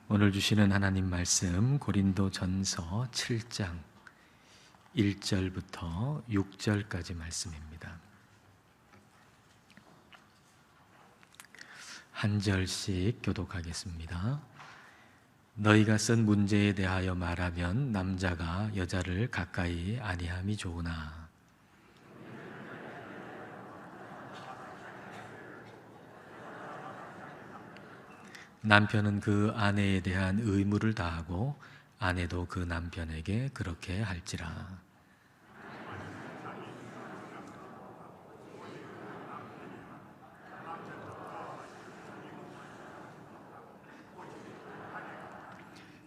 오늘 주시는 하나님 말씀 고린도전서 7장 1절부터 6절까지 말씀입니다. 한 절씩 교독하겠습니다. 너희가 쓴 문제에 대하여 말하면 남자가 여자를 가까이 아니함이 좋으나 남편은 그 아내에 대한 의무를 다하고 아내도 그 남편에게 그렇게 할지라.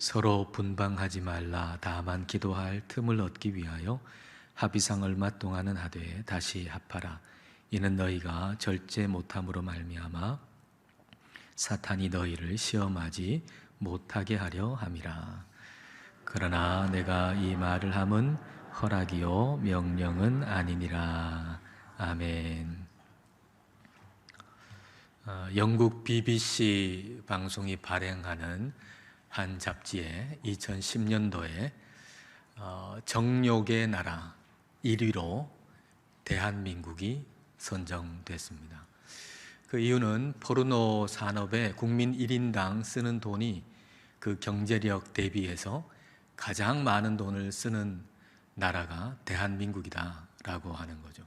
서로 분방하지 말라. 다만 기도할 틈을 얻기 위하여 합의상 얼마 동안은 하되 다시 합하라. 이는 너희가 절제 못함으로 말미암아 사탄이 너희를 시험하지 못하게 하려 함이라. 그러나 내가 이 말을 함은 허락이요 명령은 아니니라. 아멘. 영국 BBC 방송이 발행하는 한 잡지에 2010년도에 정욕의 나라 1위로 대한민국이 선정됐습니다. 그 이유는 포르노 산업에 국민 1인당 쓰는 돈이 그 경제력 대비해서 가장 많은 돈을 쓰는 나라가 대한민국이다라고 하는 거죠.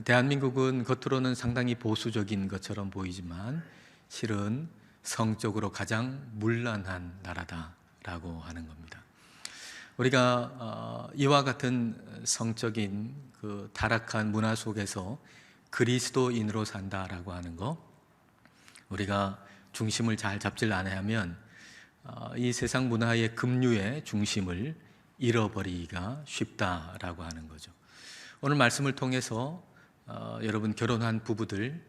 대한민국은 겉으로는 상당히 보수적인 것처럼 보이지만 실은 성적으로 가장 문란한 나라다라고 하는 겁니다. 우리가 이와 같은 성적인 그 타락한 문화 속에서 그리스도인으로 산다라고 하는 거, 우리가 중심을 잘 잡질 않으면 이 세상 문화의 급류의 중심을 잃어버리기가 쉽다라고 하는 거죠. 오늘 말씀을 통해서 여러분 결혼한 부부들,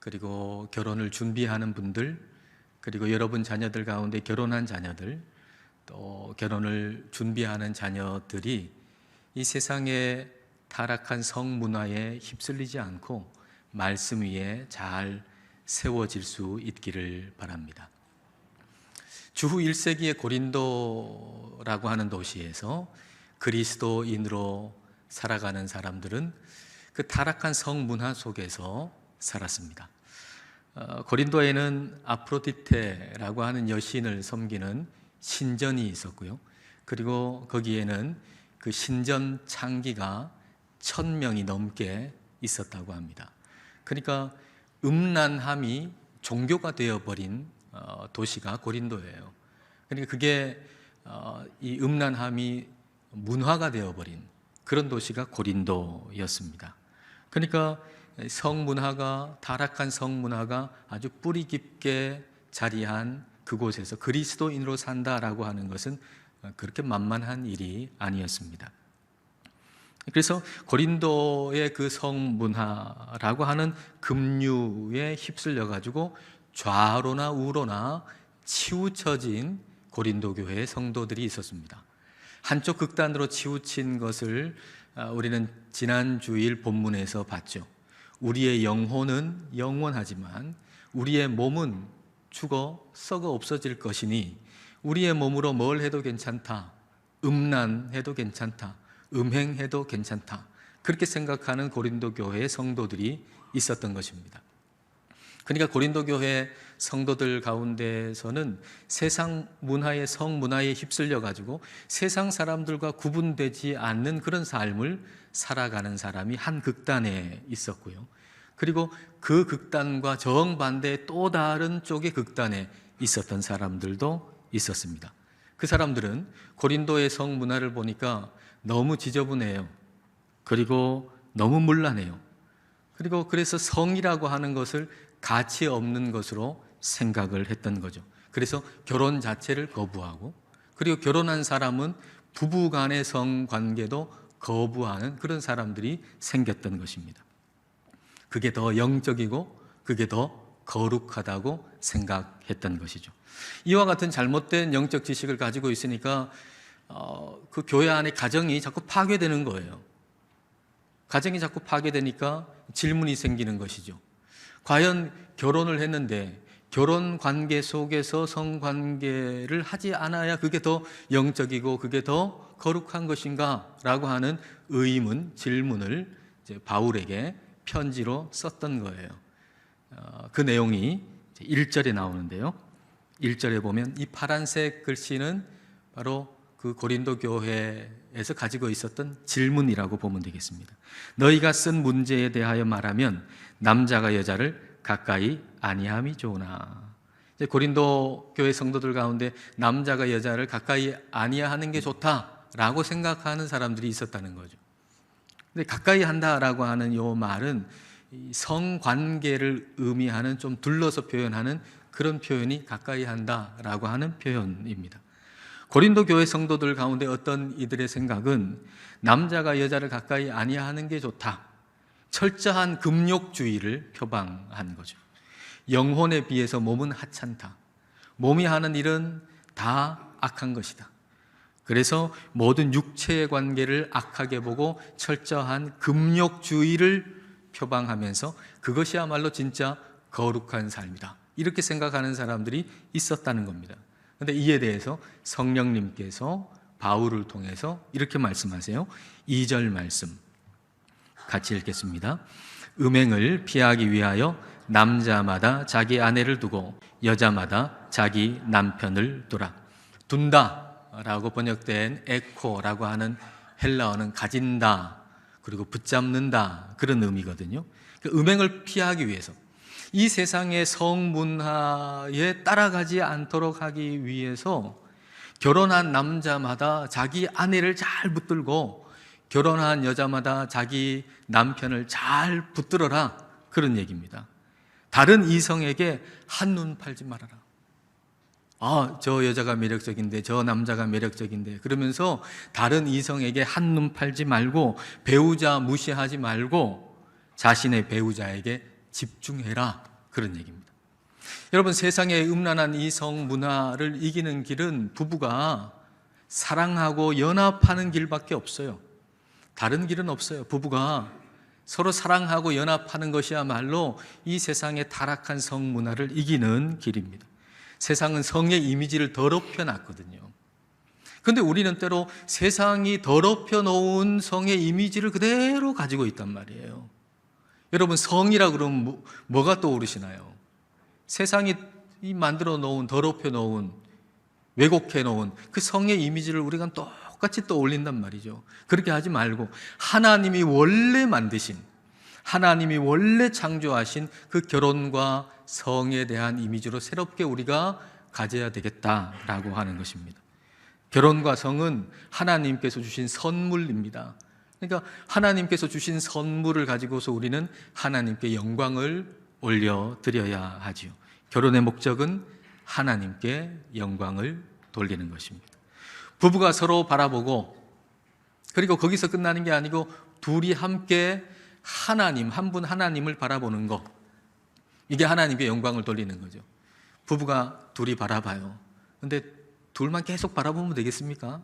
그리고 결혼을 준비하는 분들, 그리고 여러분 자녀들 가운데 결혼한 자녀들, 또 결혼을 준비하는 자녀들이 이 세상의 타락한 성문화에 휩쓸리지 않고 말씀 위에 잘 세워질 수 있기를 바랍니다. 주후 1세기의 고린도라고 하는 도시에서 그리스도인으로 살아가는 사람들은 그 타락한 성문화 속에서 살았습니다. 고린도에는 아프로디테라고 하는 여신을 섬기는 신전이 있었고요. 그리고 거기에는 그 신전 창기가 1000명이 넘게 있었다고 합니다. 그러니까 음란함이 종교가 되어버린 도시가 고린도예요. 그러니까 그게 이 음란함이 문화가 되어버린 그런 도시가 고린도였습니다. 그러니까 성문화가, 타락한 성문화가 아주 뿌리 깊게 자리한 그곳에서 그리스도인으로 산다라고 하는 것은 그렇게 만만한 일이 아니었습니다. 그래서 고린도의 그 성문화라고 하는 급류에 휩쓸려 가지고 좌로나 우로나 치우쳐진 고린도 교회의 성도들이 있었습니다. 한쪽 극단으로 치우친 것을 우리는 지난 주일 본문에서 봤죠. 우리의 영혼은 영원하지만 우리의 몸은 죽어 썩어 없어질 것이니 우리의 몸으로 뭘 해도 괜찮다, 음란해도 괜찮다, 음행해도 괜찮다, 그렇게 생각하는 고린도 교회의 성도들이 있었던 것입니다. 그러니까 고린도 교회 성도들 가운데서는 세상 문화의 성문화에 휩쓸려 가지고 세상 사람들과 구분되지 않는 그런 삶을 살아가는 사람이 한 극단에 있었고요. 그리고 그 극단과 정반대의 또 다른 쪽의 극단에 있었던 사람들도 있었습니다. 그 사람들은 고린도의 성문화를 보니까 너무 지저분해요. 그리고 너무 문란해요. 그리고 그래서 성이라고 하는 것을 가치 없는 것으로 생각을 했던 거죠. 그래서 결혼 자체를 거부하고, 그리고 결혼한 사람은 부부 간의 성관계도 거부하는 그런 사람들이 생겼던 것입니다. 그게 더 영적이고 그게 더 거룩하다고 생각했던 것이죠. 이와 같은 잘못된 영적 지식을 가지고 있으니까 그 교회 안에 가정이 자꾸 파괴되는 거예요. 가정이 자꾸 파괴되니까 질문이 생기는 것이죠. 과연 결혼을 했는데 결혼 관계 속에서 성관계를 하지 않아야 그게 더 영적이고 그게 더 거룩한 것인가? 라고 하는 의문, 질문을 이제 바울에게 편지로 썼던 거예요. 그 내용이 1절에 나오는데요. 1절에 보면 이 파란색 글씨는 바로 그 고린도 교회에서 가지고 있었던 질문이라고 보면 되겠습니다. 너희가 쓴 문제에 대하여 말하면 남자가 여자를 가까이 아니함이 좋으나. 고린도 교회 성도들 가운데 남자가 여자를 가까이 아니하는 게 좋다라고 생각하는 사람들이 있었다는 거죠. 근데 가까이 한다라고 하는 이 말은 성관계를 의미하는, 좀 둘러서 표현하는 그런 표현이 가까이 한다라고 하는 표현입니다. 고린도 교회 성도들 가운데 어떤 이들의 생각은 남자가 여자를 가까이 아니하는 게 좋다, 철저한 금욕주의를 표방한 거죠. 영혼에 비해서 몸은 하찮다, 몸이 하는 일은 다 악한 것이다. 그래서 모든 육체의 관계를 악하게 보고 철저한 금욕주의를 표방하면서 그것이야말로 진짜 거룩한 삶이다, 이렇게 생각하는 사람들이 있었다는 겁니다. 그런데 이에 대해서 성령님께서 바울을 통해서 이렇게 말씀하세요. 2절 말씀 같이 읽겠습니다. 음행을 피하기 위하여 남자마다 자기 아내를 두고 여자마다 자기 남편을 두라. 둔다 라고 번역된 에코라고 하는 헬라어는 가진다, 그리고 붙잡는다, 그런 의미거든요. 음행을 피하기 위해서, 이 세상의 성문화에 따라가지 않도록 하기 위해서 결혼한 남자마다 자기 아내를 잘 붙들고 결혼한 여자마다 자기 남편을 잘 붙들어라, 그런 얘기입니다. 다른 이성에게 한눈 팔지 말아라. 저 여자가 매력적인데, 저 남자가 매력적인데, 그러면서 다른 이성에게 한눈 팔지 말고, 배우자 무시하지 말고 자신의 배우자에게 집중해라, 그런 얘기입니다. 여러분, 세상의 음란한 이성 문화를 이기는 길은 부부가 사랑하고 연합하는 길밖에 없어요. 다른 길은 없어요. 부부가 서로 사랑하고 연합하는 것이야말로 이 세상의 타락한 성 문화를 이기는 길입니다. 세상은 성의 이미지를 더럽혀 놨거든요. 그런데 우리는 때로 세상이 더럽혀 놓은 성의 이미지를 그대로 가지고 있단 말이에요. 여러분, 성이라 그러면 뭐가 떠오르시나요? 세상이 만들어 놓은, 더럽혀 놓은, 왜곡해 놓은 그 성의 이미지를 우리가 똑같이 떠올린단 말이죠. 그렇게 하지 말고 하나님이 원래 만드신, 하나님이 원래 창조하신 그 결혼과 성에 대한 이미지로 새롭게 우리가 가져야 되겠다라고 하는 것입니다. 결혼과 성은 하나님께서 주신 선물입니다. 그러니까 하나님께서 주신 선물을 가지고서 우리는 하나님께 영광을 올려드려야 하지요. 결혼의 목적은 하나님께 영광을 돌리는 것입니다. 부부가 서로 바라보고, 그리고 거기서 끝나는 게 아니고 둘이 함께 하나님, 한 분 하나님을 바라보는 것, 이게 하나님께 영광을 돌리는 거죠. 부부가 둘이 바라봐요. 근데 둘만 계속 바라보면 되겠습니까?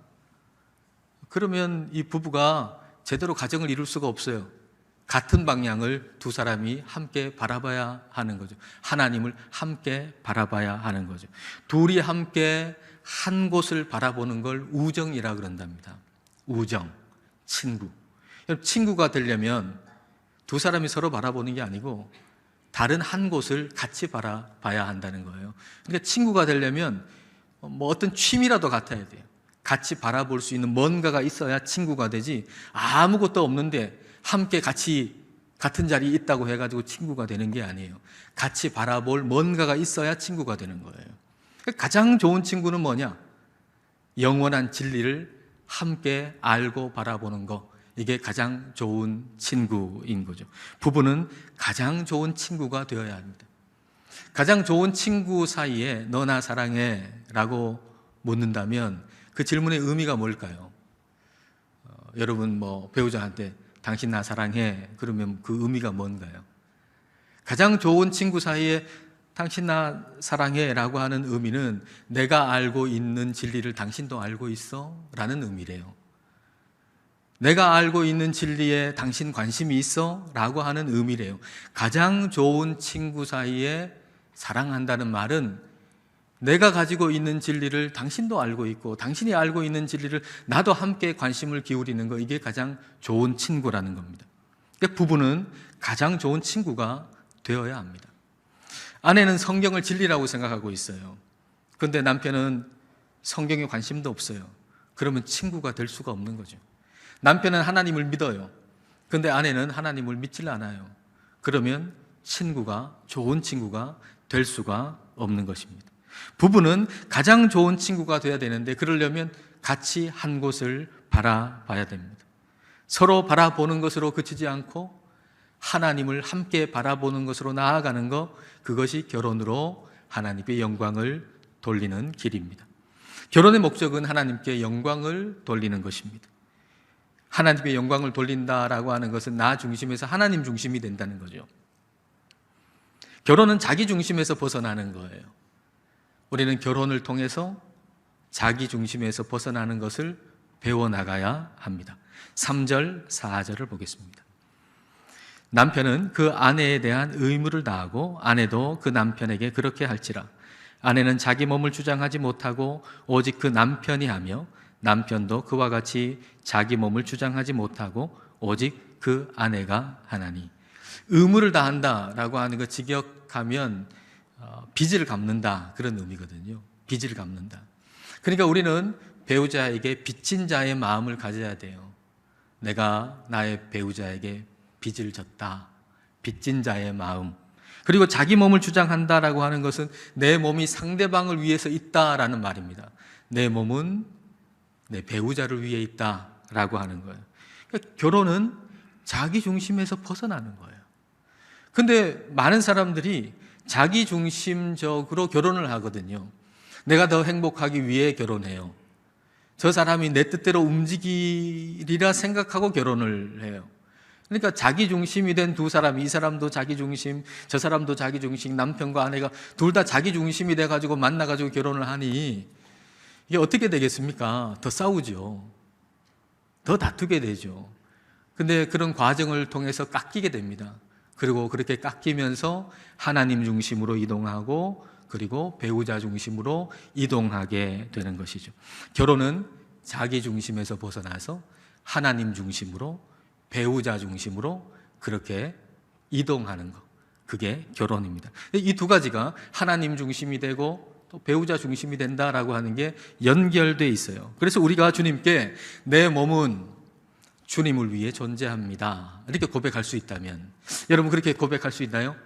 그러면 이 부부가 제대로 가정을 이룰 수가 없어요. 같은 방향을 두 사람이 함께 바라봐야 하는 거죠. 하나님을 함께 바라봐야 하는 거죠. 둘이 함께 한 곳을 바라보는 걸 우정이라 그런답니다. 우정, 친구. 친구가 되려면 두 사람이 서로 바라보는 게 아니고 다른 한 곳을 같이 바라봐야 한다는 거예요. 그러니까 친구가 되려면 어떤 취미라도 같아야 돼요. 같이 바라볼 수 있는 뭔가가 있어야 친구가 되지, 아무것도 없는데 함께 같이 같은 자리에 있다고 해가지고 친구가 되는 게 아니에요. 같이 바라볼 뭔가가 있어야 친구가 되는 거예요. 가장 좋은 친구는 뭐냐? 영원한 진리를 함께 알고 바라보는 거, 이게 가장 좋은 친구인 거죠. 부부는 가장 좋은 친구가 되어야 합니다. 가장 좋은 친구 사이에 너나 사랑해 라고 묻는다면 그 질문의 의미가 뭘까요? 여러분 배우자한테 당신 나 사랑해 그러면 그 의미가 뭔가요? 가장 좋은 친구 사이에 당신 나 사랑해 라고 하는 의미는 내가 알고 있는 진리를 당신도 알고 있어? 라는 의미래요. 내가 알고 있는 진리에 당신 관심이 있어? 라고 하는 의미래요. 가장 좋은 친구 사이에 사랑한다는 말은 내가 가지고 있는 진리를 당신도 알고 있고 당신이 알고 있는 진리를 나도 함께 관심을 기울이는 거, 이게 가장 좋은 친구라는 겁니다. 그러니까 부부는 가장 좋은 친구가 되어야 합니다. 아내는 성경을 진리라고 생각하고 있어요. 그런데 남편은 성경에 관심도 없어요. 그러면 친구가 될 수가 없는 거죠. 남편은 하나님을 믿어요. 그런데 아내는 하나님을 믿질 않아요. 그러면 좋은 친구가 될 수가 없는 것입니다. 부부는 가장 좋은 친구가 되어야 되는데, 그러려면 같이 한 곳을 바라봐야 됩니다. 서로 바라보는 것으로 그치지 않고 하나님을 함께 바라보는 것으로 나아가는 것, 그것이 결혼으로 하나님께 영광을 돌리는 길입니다. 결혼의 목적은 하나님께 영광을 돌리는 것입니다. 하나님께 영광을 돌린다라고 하는 것은 나 중심에서 하나님 중심이 된다는 거죠. 결혼은 자기 중심에서 벗어나는 거예요. 우리는 결혼을 통해서 자기 중심에서 벗어나는 것을 배워나가야 합니다. 3절, 4절을 보겠습니다. 남편은 그 아내에 대한 의무를 다하고 아내도 그 남편에게 그렇게 할지라. 아내는 자기 몸을 주장하지 못하고 오직 그 남편이 하며, 남편도 그와 같이 자기 몸을 주장하지 못하고 오직 그 아내가 하나니. 의무를 다한다라고 하는 거 직역하면 빚을 갚는다, 그런 의미거든요. 빚을 갚는다. 그러니까 우리는 배우자에게 빚진 자의 마음을 가져야 돼요. 내가 나의 배우자에게 빚을 졌다, 빚진 자의 마음. 그리고 자기 몸을 주장한다라고 하는 것은 내 몸이 상대방을 위해서 있다라는 말입니다. 내 몸은 내 배우자를 위해 있다라고 하는 거예요. 그러니까 결혼은 자기 중심에서 벗어나는 거예요. 근데 많은 사람들이 자기 중심적으로 결혼을 하거든요. 내가 더 행복하기 위해 결혼해요. 저 사람이 내 뜻대로 움직이리라 생각하고 결혼을 해요. 그러니까 자기 중심이 된 두 사람이, 이 사람도 자기 중심, 저 사람도 자기 중심, 남편과 아내가 둘 다 자기 중심이 돼가지고 만나가지고 결혼을 하니 이게 어떻게 되겠습니까? 더 싸우죠. 더 다투게 되죠. 근데 그런 과정을 통해서 깎이게 됩니다. 그리고 그렇게 깎이면서 하나님 중심으로 이동하고 그리고 배우자 중심으로 이동하게 되는 것이죠. 결혼은 자기 중심에서 벗어나서 하나님 중심으로, 배우자 중심으로 그렇게 이동하는 것, 그게 결혼입니다. 이 두 가지가 하나님 중심이 되고 또 배우자 중심이 된다라고 하는 게 연결되어 있어요. 그래서 우리가 주님께 내 몸은 주님을 위해 존재합니다, 이렇게 고백할 수 있다면, 여러분 그렇게 고백할 수 있나요?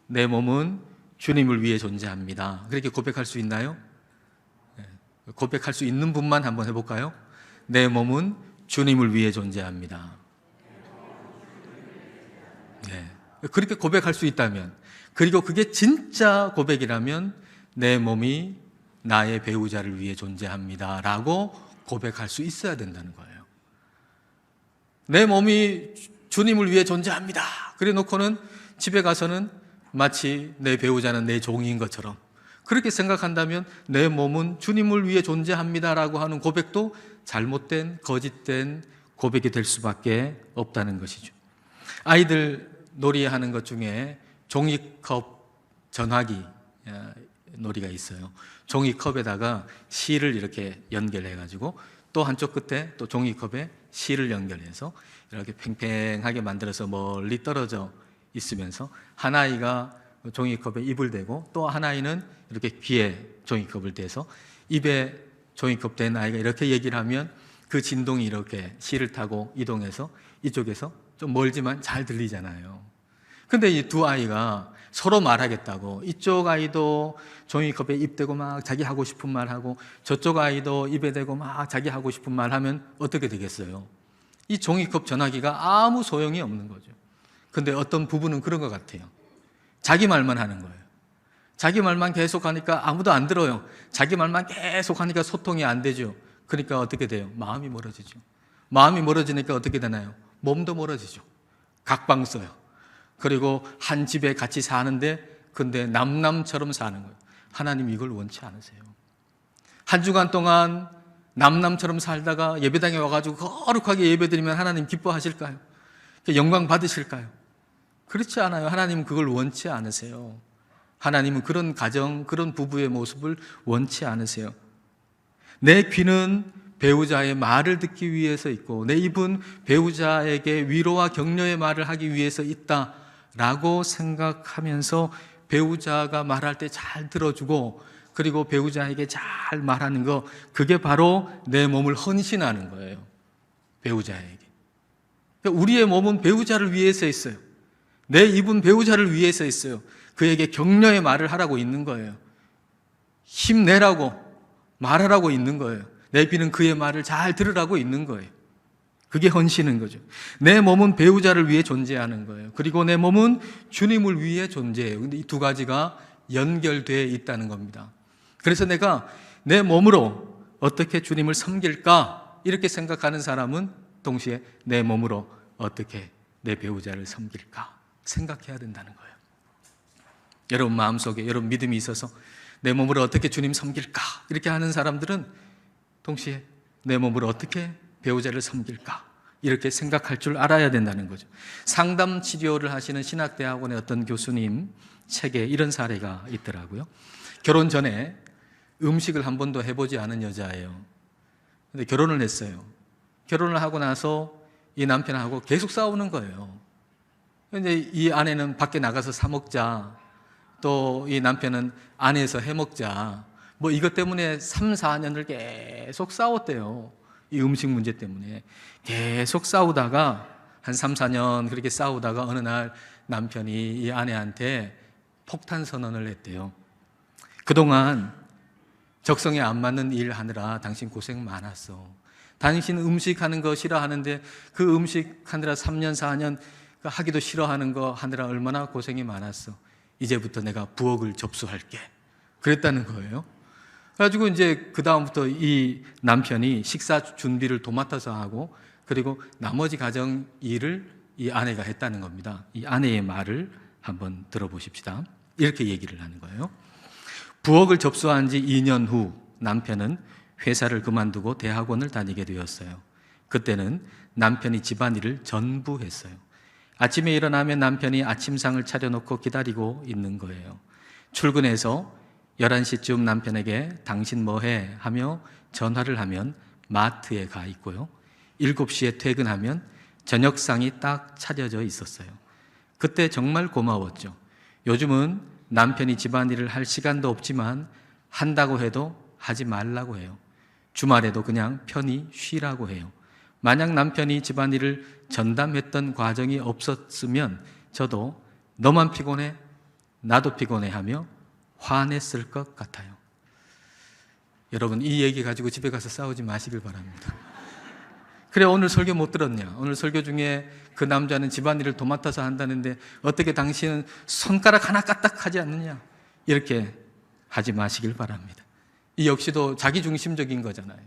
내 몸은 주님을 위해 존재합니다, 그렇게 고백할 수 있나요? 고백할 수 있는 분만 한번 해볼까요? 내 몸은 주님을 위해 존재합니다. 네. 그렇게 고백할 수 있다면, 그리고 그게 진짜 고백이라면 내 몸이 나의 배우자를 위해 존재합니다 라고 고백할 수 있어야 된다는 거예요. 내 몸이 주님을 위해 존재합니다 그래 놓고는 집에 가서는 마치 내 배우자는 내 종인 것처럼 그렇게 생각한다면 내 몸은 주님을 위해 존재합니다 라고 하는 고백도 잘못된, 거짓된 고백이 될 수밖에 없다는 것이죠. 아이들 놀이하는 것 중에 종이컵 전화기 놀이가 있어요. 종이컵에다가 실을 이렇게 연결해가지고 또 한쪽 끝에 또 종이컵에 실을 연결해서 이렇게 팽팽하게 만들어서 멀리 떨어져 있으면서 한 아이가 종이컵에 입을 대고 또 한 아이는 이렇게 귀에 종이컵을 대서 입에 종이컵 댄 아이가 이렇게 얘기를 하면 그 진동이 이렇게 실을 타고 이동해서 이쪽에서 좀 멀지만 잘 들리잖아요. 근데 이 두 아이가 서로 말하겠다고, 이쪽 아이도 종이컵에 입 대고 막 자기 하고 싶은 말 하고 저쪽 아이도 입에 대고 막 자기 하고 싶은 말 하면 어떻게 되겠어요? 이 종이컵 전화기가 아무 소용이 없는 거죠. 근데 어떤 부부는 그런 것 같아요. 자기 말만 하는 거예요. 자기 말만 계속 하니까 아무도 안 들어요. 자기 말만 계속 하니까 소통이 안 되죠. 그러니까 어떻게 돼요? 마음이 멀어지죠. 마음이 멀어지니까 어떻게 되나요? 몸도 멀어지죠. 각방 써요. 그리고 한 집에 같이 사는데 근데 남남처럼 사는 거예요. 하나님 이걸 원치 않으세요. 한 주간 동안 남남처럼 살다가 예배당에 와가지고 거룩하게 예배드리면 하나님 기뻐하실까요? 영광 받으실까요? 그렇지 않아요. 하나님은 그걸 원치 않으세요. 하나님은 그런 가정, 그런 부부의 모습을 원치 않으세요. 내 귀는 배우자의 말을 듣기 위해서 있고 내 입은 배우자에게 위로와 격려의 말을 하기 위해서 있다라고 생각하면서 배우자가 말할 때 잘 들어주고 그리고 배우자에게 잘 말하는 거, 그게 바로 내 몸을 헌신하는 거예요. 배우자에게. 그러니까 우리의 몸은 배우자를 위해서 있어요. 내 입은 배우자를 위해서 있어요. 그에게 격려의 말을 하라고 있는 거예요. 힘내라고 말하라고 있는 거예요. 내 귀는 그의 말을 잘 들으라고 있는 거예요. 그게 헌신인 거죠. 내 몸은 배우자를 위해 존재하는 거예요. 그리고 내 몸은 주님을 위해 존재해요. 근데 이 두 가지가 연결되어 있다는 겁니다. 그래서 내가 내 몸으로 어떻게 주님을 섬길까 이렇게 생각하는 사람은 동시에 내 몸으로 어떻게 내 배우자를 섬길까 생각해야 된다는 거예요. 여러분 마음속에 여러분 믿음이 있어서 내 몸으로 어떻게 주님 섬길까 이렇게 하는 사람들은 동시에 내 몸으로 어떻게 배우자를 섬길까 이렇게 생각할 줄 알아야 된다는 거죠. 상담 치료를 하시는 신학대학원의 어떤 교수님 책에 이런 사례가 있더라고요. 결혼 전에 음식을 한 번도 해보지 않은 여자예요. 근데 결혼을 했어요. 결혼을 하고 나서 이 남편하고 계속 싸우는 거예요. 근데 이 아내는 밖에 나가서 사 먹자, 또 이 남편은 안에서 해 먹자, 뭐 이것 때문에 3, 4년을 계속 싸웠대요. 이 음식 문제 때문에 계속 싸우다가 한 3, 4년 그렇게 싸우다가 어느 날 남편이 이 아내한테 폭탄 선언을 했대요. 그동안 적성에 안 맞는 일 하느라 당신 고생 많았어. 당신 음식하는 거 싫어하는데 그 음식 하느라 3년, 4년 하기도 싫어하는 거 하느라 얼마나 고생이 많았어. 이제부터 내가 부엌을 접수할게. 그랬다는 거예요. 그래가지고 이제 그 다음부터 이 남편이 식사 준비를 도맡아서 하고 그리고 나머지 가정 일을 이 아내가 했다는 겁니다. 이 아내의 말을 한번 들어보십시다. 이렇게 얘기를 하는 거예요. 부엌을 접수한 지 2년 후 남편은 회사를 그만두고 대학원을 다니게 되었어요. 그때는 남편이 집안일을 전부 했어요. 아침에 일어나면 남편이 아침상을 차려놓고 기다리고 있는 거예요. 출근해서 11시쯤 남편에게 당신 뭐해? 하며 전화를 하면 마트에 가 있고요. 7시에 퇴근하면 저녁상이 딱 차려져 있었어요. 그때 정말 고마웠죠. 요즘은 남편이 집안일을 할 시간도 없지만 한다고 해도 하지 말라고 해요. 주말에도 그냥 편히 쉬라고 해요. 만약 남편이 집안일을 전담했던 과정이 없었으면 저도 너만 피곤해? 나도 피곤해 하며 화냈을 것 같아요. 여러분 이 얘기 가지고 집에 가서 싸우지 마시길 바랍니다. 그래 오늘 설교 못 들었냐? 오늘 설교 중에 그 남자는 집안일을 도맡아서 한다는데 어떻게 당신은 손가락 하나 까딱하지 않느냐? 이렇게 하지 마시길 바랍니다. 이 역시도 자기중심적인 거잖아요.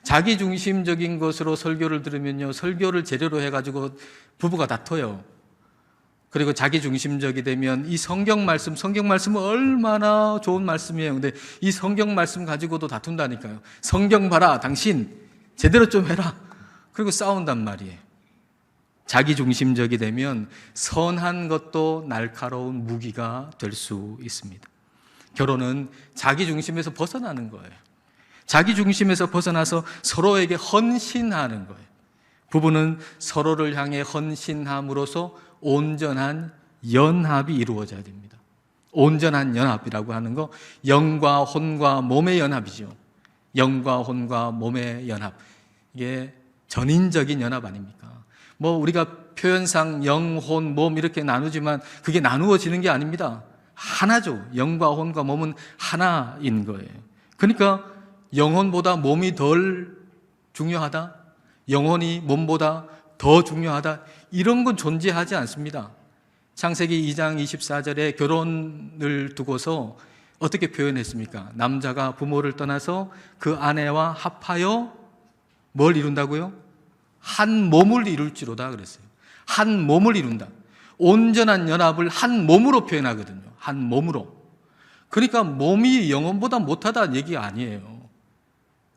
자기중심적인 것으로 설교를 들으면요, 설교를 재료로 해가지고 부부가 다퉈요. 그리고 자기중심적이 되면 이 성경 말씀은 얼마나 좋은 말씀이에요. 근데 이 성경 말씀 가지고도 다툰다니까요. 성경 봐라, 당신 제대로 좀 해라. 그리고 싸운단 말이에요. 자기중심적이 되면 선한 것도 날카로운 무기가 될 수 있습니다. 결혼은 자기중심에서 벗어나는 거예요. 자기중심에서 벗어나서 서로에게 헌신하는 거예요. 부부는 서로를 향해 헌신함으로써 온전한 연합이 이루어져야 됩니다. 온전한 연합이라고 하는 거, 영과 혼과 몸의 연합이죠. 영과 혼과 몸의 연합. 이게 전인적인 연합 아닙니까? 뭐 우리가 표현상 영, 혼, 몸 이렇게 나누지만 그게 나누어지는 게 아닙니다. 하나죠. 영과 혼과 몸은 하나인 거예요. 그러니까 영혼보다 몸이 덜 중요하다? 영혼이 몸보다 더 중요하다? 이런 건 존재하지 않습니다. 창세기 2장 24절에 결혼을 두고서 어떻게 표현했습니까? 남자가 부모를 떠나서 그 아내와 합하여 뭘 이룬다고요? 한 몸을 이룰지로다 그랬어요. 한 몸을 이룬다. 온전한 연합을 한 몸으로 표현하거든요. 한 몸으로. 그러니까 몸이 영혼보다 못하다는 얘기가 아니에요.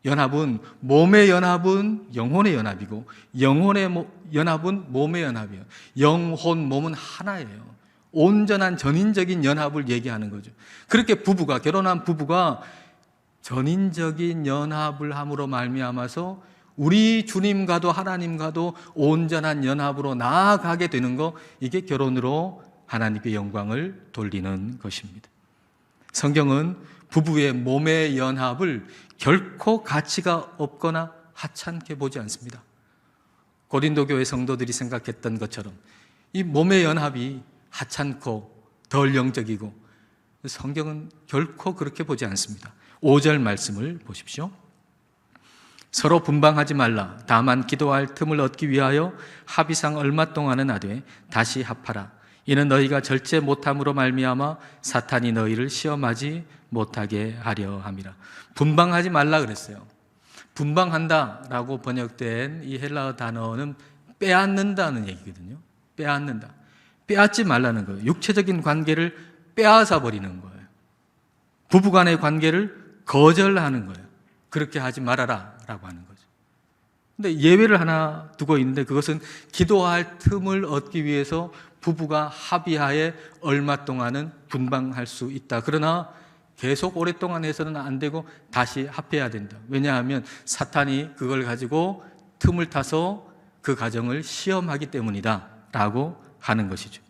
연합은 몸의 연합은 영혼의 연합이고 영혼의 연합은 몸의 연합이에요. 영혼 몸은 하나예요. 온전한 전인적인 연합을 얘기하는 거죠. 그렇게 결혼한 부부가 전인적인 연합을 함으로 말미암아서 우리 주님과도 하나님과도 온전한 연합으로 나아가게 되는 거, 이게 결혼으로 하나님께 영광을 돌리는 것입니다. 성경은 부부의 몸의 연합을 결코 가치가 없거나 하찮게 보지 않습니다. 고린도 교회 성도들이 생각했던 것처럼 이 몸의 연합이 하찮고 덜 영적이고, 성경은 결코 그렇게 보지 않습니다. 5절 말씀을 보십시오. 서로 분방하지 말라. 다만 기도할 틈을 얻기 위하여 합의상 얼마 동안은 하되 다시 합하라. 이는 너희가 절제 못함으로 말미암아 사탄이 너희를 시험하지 못하게 하려 함이라. 분방하지 말라 그랬어요. 분방한다라고 번역된 이 헬라어 단어는 빼앗는다는 얘기거든요. 빼앗는다. 빼앗지 말라는 거예요. 육체적인 관계를 빼앗아 버리는 거예요. 부부간의 관계를 거절하는 거예요. 그렇게 하지 말아라 라고 하는 거죠. 근데 예외를 하나 두고 있는데, 그것은 기도할 틈을 얻기 위해서 부부가 합의하에 얼마 동안은 분방할 수 있다. 그러나 계속 오랫동안 해서는 안 되고 다시 합해야 된다. 왜냐하면 사탄이 그걸 가지고 틈을 타서 그 가정을 시험하기 때문이다 라고 하는 것이죠.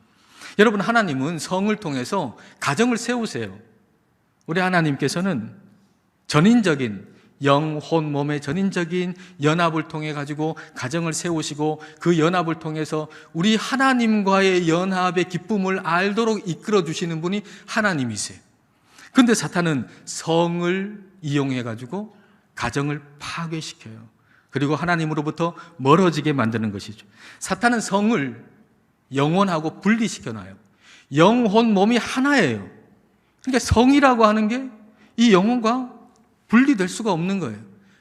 여러분, 하나님은 성을 통해서 가정을 세우세요. 우리 하나님께서는 전인적인 영, 혼, 몸의 전인적인 연합을 통해 가지고 가정을 세우시고, 그 연합을 통해서 우리 하나님과의 연합의 기쁨을 알도록 이끌어 주시는 분이 하나님이세요. 그런데 사탄은 성을 이용해 가지고 가정을 파괴시켜요. 그리고 하나님으로부터 멀어지게 만드는 것이죠. 사탄은 성을 영혼하고 분리시켜놔요. 영혼, 몸이 하나예요. 그러니까 성이라고 하는 게 이 영혼과 분리될 수가 없는 거예요.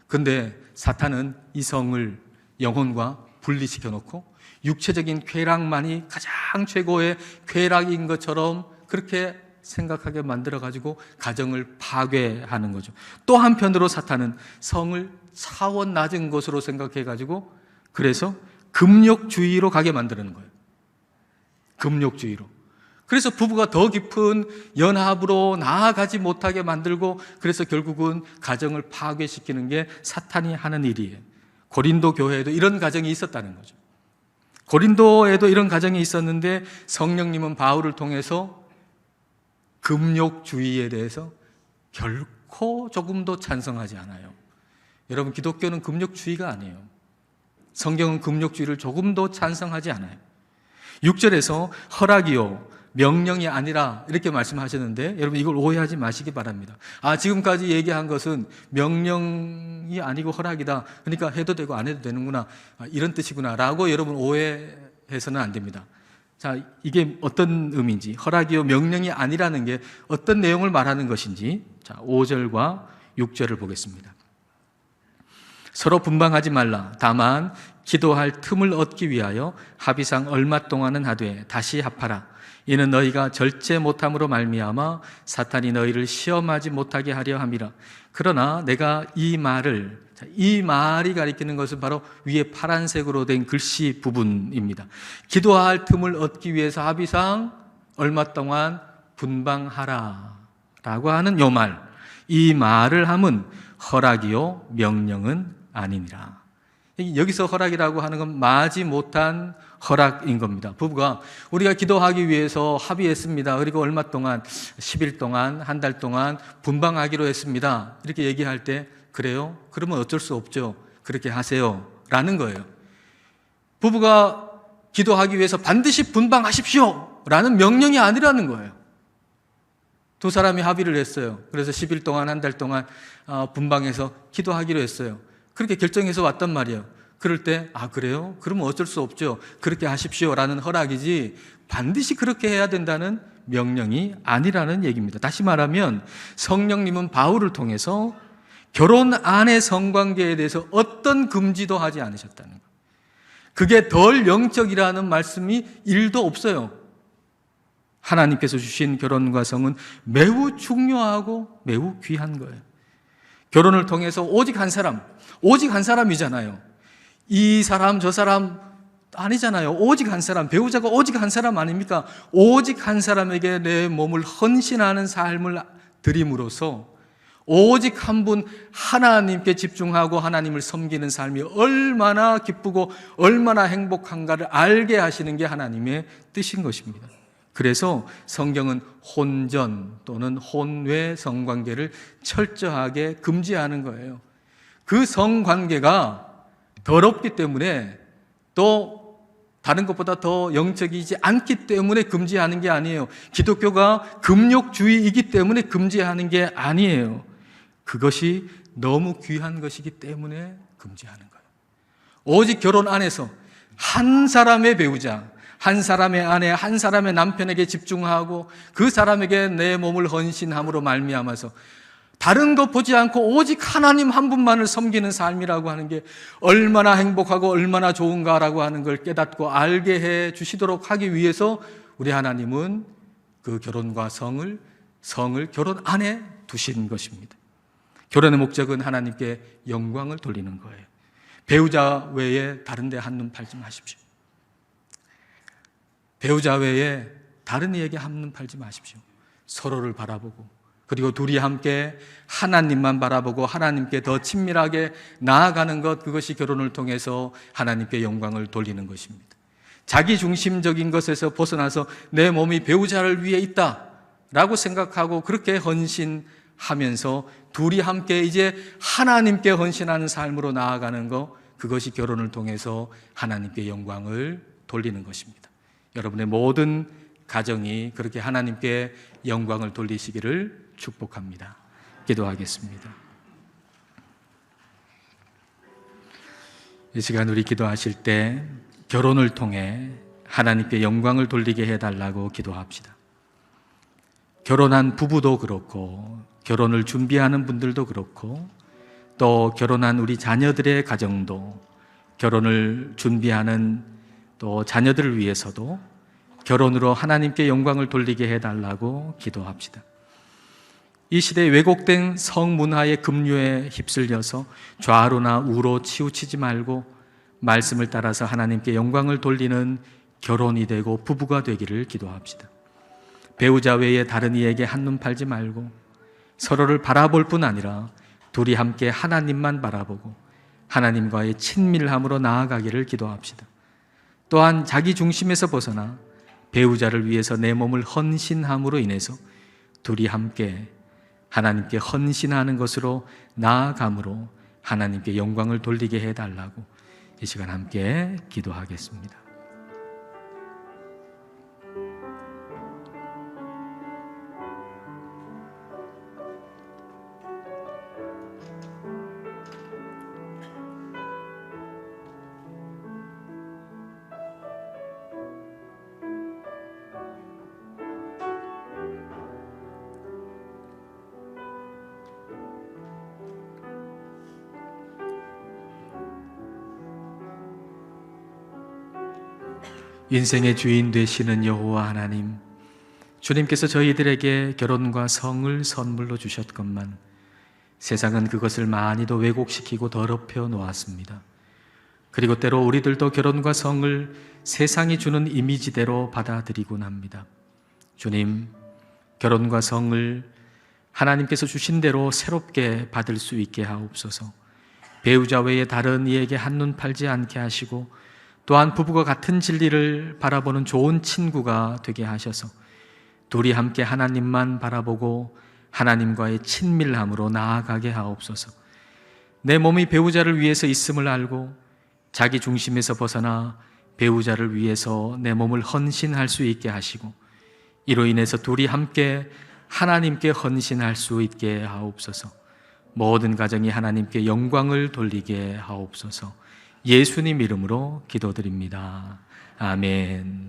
그런데 사탄은 이 성을 영혼과 분리시켜 놓고 육체적인 쾌락만이 가장 최고의 쾌락인 것처럼 그렇게 생각하게 만들어가지고 가정을 파괴하는 거죠. 또 한편으로 사탄은 성을 차원 낮은 것으로 생각해가지고, 그래서 금욕주의로 가게 만드는 거예요. 금욕주의로. 그래서 부부가 더 깊은 연합으로 나아가지 못하게 만들고, 그래서 결국은 가정을 파괴시키는 게 사탄이 하는 일이에요. 고린도 교회에도 이런 가정이 있었다는 거죠. 고린도에도 이런 가정이 있었는데 성령님은 바울을 통해서 금욕주의에 대해서 결코 조금도 찬성하지 않아요. 여러분, 기독교는 금욕주의가 아니에요. 성경은 금욕주의를 조금도 찬성하지 않아요. 6절에서 허락이요 명령이 아니라 이렇게 말씀하셨는데, 여러분 이걸 오해하지 마시기 바랍니다. 지금까지 얘기한 것은 명령이 아니고 허락이다, 그러니까 해도 되고 안 해도 되는구나, 이런 뜻이구나 라고 여러분 오해해서는 안 됩니다. 자, 이게 어떤 의미인지, 허락이요 명령이 아니라는 게 어떤 내용을 말하는 것인지, 자 5절과 6절을 보겠습니다. 서로 분방하지 말라. 다만 기도할 틈을 얻기 위하여 합의상 얼마 동안은 하되 다시 합하라. 이는 너희가 절제 못함으로 말미암아 사탄이 너희를 시험하지 못하게 하려 함이라. 그러나 내가 이 말이 가리키는 것은 바로 위에 파란색으로 된 글씨 부분입니다. 기도할 틈을 얻기 위해서 합의상 얼마 동안 분방하라 라고 하는 요 말, 이 말을 함은 허락이요 명령은 아니니라. 여기서 허락이라고 하는 건 마지 못한 허락인 겁니다. 부부가 우리가 기도하기 위해서 합의했습니다. 그리고 얼마 동안, 10일 동안, 한 달 동안 분방하기로 했습니다. 이렇게 얘기할 때, 그래요? 그러면 어쩔 수 없죠. 그렇게 하세요 라는 거예요. 부부가 기도하기 위해서 반드시 분방하십시오 라는 명령이 아니라는 거예요. 두 사람이 합의를 했어요. 그래서 10일 동안, 한 달 동안 분방해서 기도하기로 했어요. 그렇게 결정해서 왔단 말이에요. 그럴 때, 그래요? 그러면 어쩔 수 없죠. 그렇게 하십시오 라는 허락이지 반드시 그렇게 해야 된다는 명령이 아니라는 얘기입니다. 다시 말하면 성령님은 바울을 통해서 결혼 안의 성관계에 대해서 어떤 금지도 하지 않으셨다는 거예요. 그게 덜 영적이라는 말씀이 1도 없어요. 하나님께서 주신 결혼과 성은 매우 중요하고 매우 귀한 거예요. 결혼을 통해서 오직 한 사람이잖아요. 이 사람 저 사람 아니잖아요. 오직 한 사람, 배우자가 오직 한 사람 아닙니까? 오직 한 사람에게 내 몸을 헌신하는 삶을 드림으로써 오직 한 분 하나님께 집중하고 하나님을 섬기는 삶이 얼마나 기쁘고 얼마나 행복한가를 알게 하시는 게 하나님의 뜻인 것입니다. 그래서 성경은 혼전 또는 혼외 성관계를 철저하게 금지하는 거예요. 그 성관계가 더럽기 때문에 또 다른 것보다 더 영적이지 않기 때문에 금지하는 게 아니에요. 기독교가 금욕주의이기 때문에 금지하는 게 아니에요. 그것이 너무 귀한 것이기 때문에 금지하는 거예요. 오직 결혼 안에서 한 사람의 배우자, 한 사람의 아내, 한 사람의 남편에게 집중하고 그 사람에게 내 몸을 헌신함으로 말미암아서 다른 것 보지 않고 오직 하나님 한 분만을 섬기는 삶이라고 하는 게 얼마나 행복하고 얼마나 좋은가라고 하는 걸 깨닫고 알게 해 주시도록 하기 위해서 우리 하나님은 그 결혼과 성을 결혼 안에 두신 것입니다. 결혼의 목적은 하나님께 영광을 돌리는 거예요. 배우자 외에 다른 데 한눈 팔지 마십시오. 배우자 외에 다른 이에게 한눈 팔지 마십시오. 서로를 바라보고 그리고 둘이 함께 하나님만 바라보고 하나님께 더 친밀하게 나아가는 것, 그것이 결혼을 통해서 하나님께 영광을 돌리는 것입니다. 자기 중심적인 것에서 벗어나서 내 몸이 배우자를 위해 있다라고 생각하고 그렇게 헌신하면서 둘이 함께 이제 하나님께 헌신하는 삶으로 나아가는 것, 그것이 결혼을 통해서 하나님께 영광을 돌리는 것입니다. 여러분의 모든 가정이 그렇게 하나님께 영광을 돌리시기를 축복합니다. 기도하겠습니다. 이 시간 우리 기도하실 때 결혼을 통해 하나님께 영광을 돌리게 해달라고 기도합시다. 결혼한 부부도 그렇고 결혼을 준비하는 분들도 그렇고 또 결혼한 우리 자녀들의 가정도 결혼을 준비하는 또 자녀들을 위해서도 결혼으로 하나님께 영광을 돌리게 해달라고 기도합시다. 이 시대에 왜곡된 성문화의 급류에 휩쓸려서 좌로나 우로 치우치지 말고 말씀을 따라서 하나님께 영광을 돌리는 결혼이 되고 부부가 되기를 기도합시다. 배우자 외에 다른 이에게 한눈 팔지 말고 서로를 바라볼 뿐 아니라 둘이 함께 하나님만 바라보고 하나님과의 친밀함으로 나아가기를 기도합시다. 또한 자기 중심에서 벗어나 배우자를 위해서 내 몸을 헌신함으로 인해서 둘이 함께 하나님께 헌신하는 것으로 나아감으로 하나님께 영광을 돌리게 해달라고 이 시간 함께 기도하겠습니다. 인생의 주인 되시는 여호와 하나님, 주님께서 저희들에게 결혼과 성을 선물로 주셨건만 세상은 그것을 많이도 왜곡시키고 더럽혀 놓았습니다. 그리고 때로 우리들도 결혼과 성을 세상이 주는 이미지대로 받아들이곤 합니다. 주님, 결혼과 성을 하나님께서 주신 대로 새롭게 받을 수 있게 하옵소서. 배우자 외에 다른 이에게 한눈 팔지 않게 하시고 또한 부부가 같은 진리를 바라보는 좋은 친구가 되게 하셔서 둘이 함께 하나님만 바라보고 하나님과의 친밀함으로 나아가게 하옵소서. 내 몸이 배우자를 위해서 있음을 알고 자기 중심에서 벗어나 배우자를 위해서 내 몸을 헌신할 수 있게 하시고 이로 인해서 둘이 함께 하나님께 헌신할 수 있게 하옵소서. 모든 가정이 하나님께 영광을 돌리게 하옵소서. 예수님 이름으로 기도드립니다. 아멘.